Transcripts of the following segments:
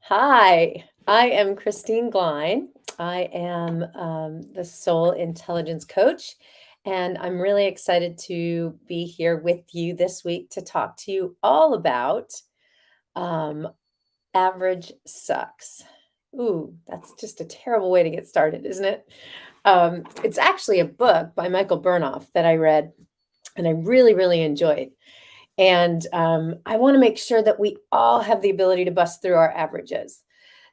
Hi, I am Christine Glein. I am the Soul Intelligence Coach, and I'm really excited to be here with you this week to talk to you all about um, average sucks. Ooh, that's just a terrible way to get started, isn't it? It's actually a book by Michael Burnoff that I read and I really, really enjoyed. And I want to make sure that we all have the ability to bust through our averages.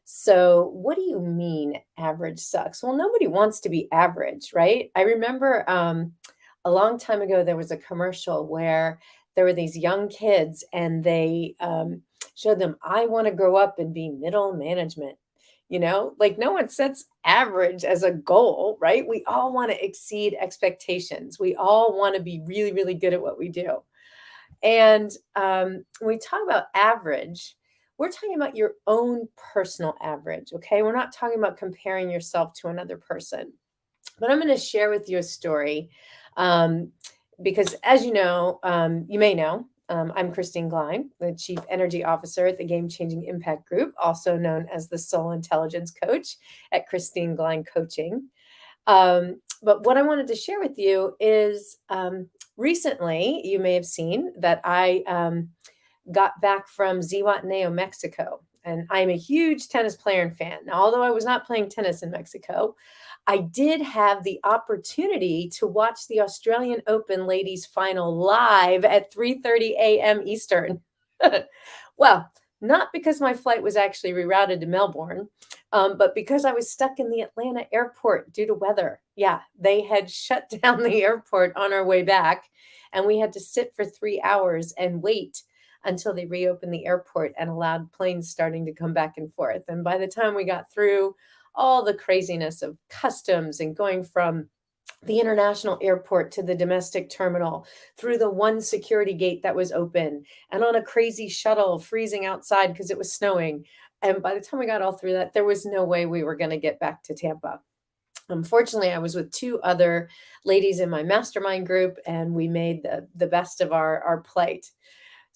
So, what do you mean average sucks? Well, nobody wants to be average, right? I remember a long time ago, there was a commercial where there were these young kids and they showed them, I want to grow up and be middle management. Like no one sets average as a goal, right? We all want to exceed expectations. We all want to be really, really good at what we do. And when we talk about average, we're talking about your own personal average, okay? We're not talking about comparing yourself to another person. But I'm going to share with you a story um, because, as you may know, I'm Christine Glein, the Chief Energy Officer at the Game Changing Impact Group, also known as the Soul Intelligence Coach at Christine Glein Coaching. But what I wanted to share with you is recently you may have seen that I got back from Zihuatanejo, Mexico. And I'm a huge tennis player and fan. Now, although I was not playing tennis in Mexico, I did have the opportunity to watch the Australian Open ladies final live at 3:30 a.m. Eastern. Well, not because my flight was actually rerouted to Melbourne, but because I was stuck in the Atlanta airport due to weather. Yeah, they had shut down the airport on our way back, and we had to sit for 3 hours and wait until they reopened the airport and allowed planes starting to come back and forth. And by the time we got through all the craziness of customs and going from the international airport to the domestic terminal through the one security gate that was open and on a crazy shuttle freezing outside because it was snowing. And by the time we got all through that, there was no way we were going to get back to Tampa. Unfortunately, I was with two other ladies in my mastermind group, and we made the best of our plight.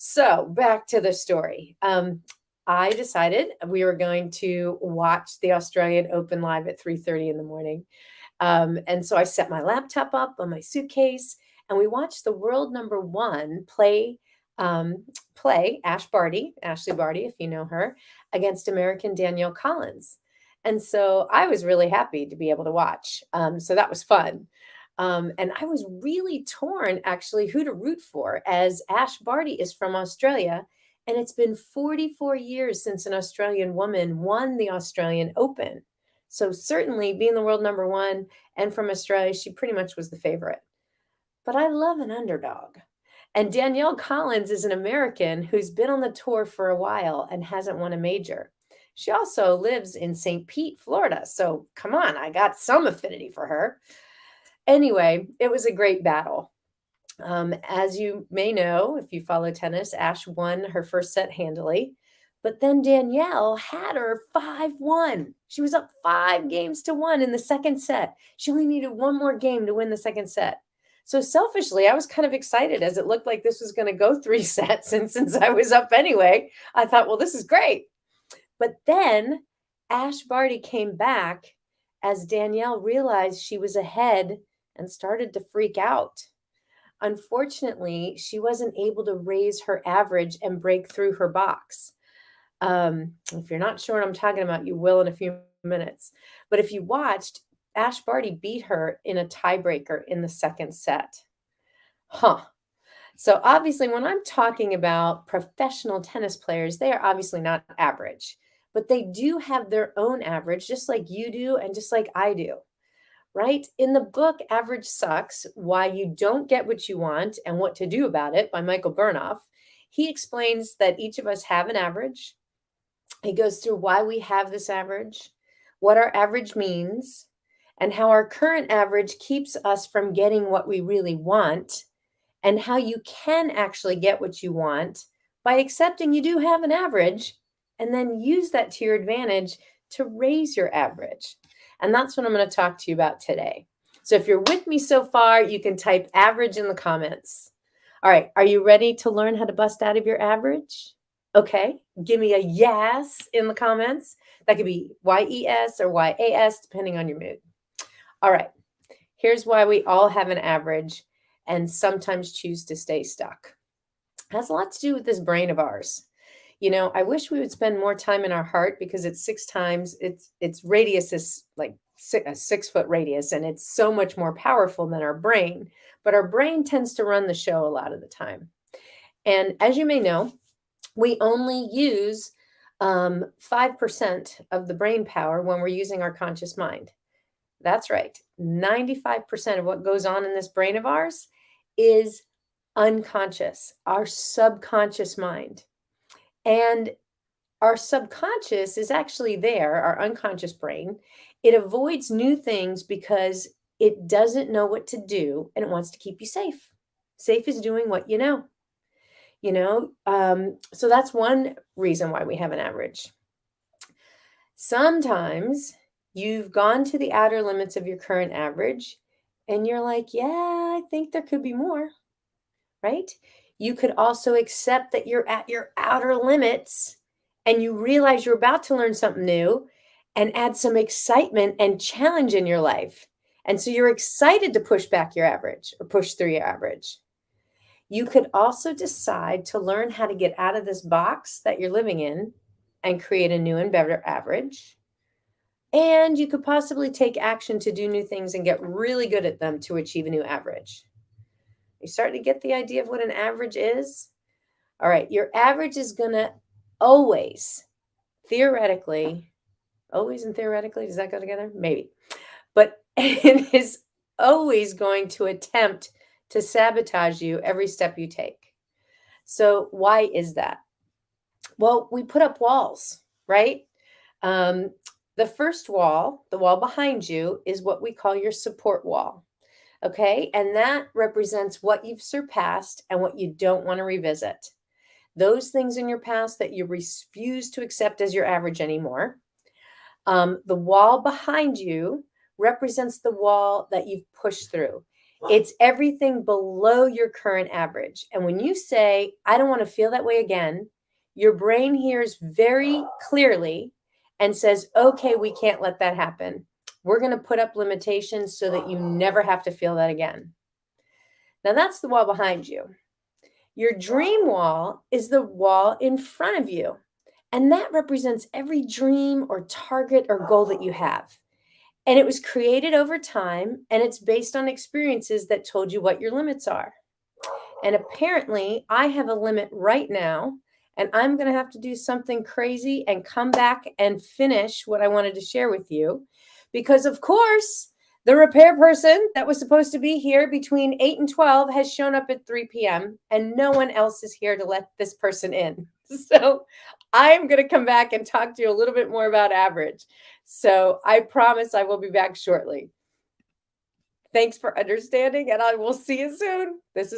So back to the story. I decided we were going to watch the Australian Open live at 3:30 in the morning. And so I set my laptop up on my suitcase, and we watched the world number one play Ashley Barty, if you know her, against American Danielle Collins. And so I was really happy to be able to watch. So that was fun. And I was really torn actually who to root for, as Ash Barty is from Australia. And it's been 44 years since an Australian woman won the Australian Open. So certainly being the world number one and from Australia, she pretty much was the favorite. But I love an underdog. And Danielle Collins is an American who's been on the tour for a while and hasn't won a major. She also lives in St. Pete, Florida. So come on, I got some affinity for her. Anyway, it was a great battle. As you may know, if you follow tennis, Ash won her first set handily. But then Danielle had her 5-1. She was up 5 games to 1 in the second set. She only needed one more game to win the second set. So selfishly, I was kind of excited as it looked like this was going to go 3 sets. And since I was up anyway, I thought, well, this is great. But then Ash Barty came back as Danielle realized she was ahead and started to freak out. Unfortunately, she wasn't able to raise her average and break through her box. If you're not sure what I'm talking about, you will in a few minutes. But if you watched, Ash Barty beat her in a tiebreaker in the second set. Huh. So obviously, when I'm talking about professional tennis players, they are obviously not average, but they do have their own average, just like you do and just like I do, right? In the book, Average Sucks: Why You Don't Get What You Want and What to Do About It by Michael Burnoff, he explains that each of us have an average. He goes through why we have this average, what our average means, and how our current average keeps us from getting what we really want, and how you can actually get what you want by accepting you do have an average and then use that to your advantage to raise your average. And that's what I'm going to talk to you about today. So if you're with me so far, you can type average in the comments. All right, are you ready to learn how to bust out of your average? Okay, give me a yes in the comments. That could be YES or YAS, depending on your mood. All right, here's why we all have an average and sometimes choose to stay stuck. It has a lot to do with this brain of ours. I wish we would spend more time in our heart because it's six times its radius is like a 6 foot radius, and it's so much more powerful than our brain. But our brain tends to run the show a lot of the time. And as you may know, we only use 5% of the brain power when we're using our conscious mind. That's right. 95% of what goes on in this brain of ours is unconscious, our subconscious mind. And our subconscious is actually there, our unconscious brain. It avoids new things because it doesn't know what to do and it wants to keep you safe. Safe is doing what you know. So that's one reason why we have an average. Sometimes you've gone to the outer limits of your current average and you're like, yeah, I think there could be more, right? You could also accept that you're at your outer limits and you realize you're about to learn something new and add some excitement and challenge in your life. And so you're excited to push back your average or push through your average. You could also decide to learn how to get out of this box that you're living in and create a new and better average. And you could possibly take action to do new things and get really good at them to achieve a new average. You starting to get the idea of what an average is? All right, your average is going to always, theoretically, always and theoretically, does that go together? Maybe. But it is always going to attempt to sabotage you every step you take. So why is that? Well, we put up walls, right? Um, the first wall, the wall behind you, is what we call your support wall. Okay. And that represents what you've surpassed and what you don't want to revisit. Those things in your past that you refuse to accept as your average anymore. The wall behind you represents the wall that you've pushed through. It's everything below your current average. And when you say, I don't want to feel that way again, your brain hears very clearly and says, okay, we can't let that happen. We're going to put up limitations so that you never have to feel that again. Now, that's the wall behind you. Your dream wall is the wall in front of you. And that represents every dream or target or goal that you have. And it was created over time, and it's based on experiences that told you what your limits are. And apparently, I have a limit right now, and I'm going to have to do something crazy and come back and finish what I wanted to share with you. Because, of course, the repair person that was supposed to be here between 8 and 12 has shown up at 3 p.m., and no one else is here to let this person in. So I'm going to come back and talk to you a little bit more about average. So I promise I will be back shortly. Thanks for understanding, and I will see you soon. This is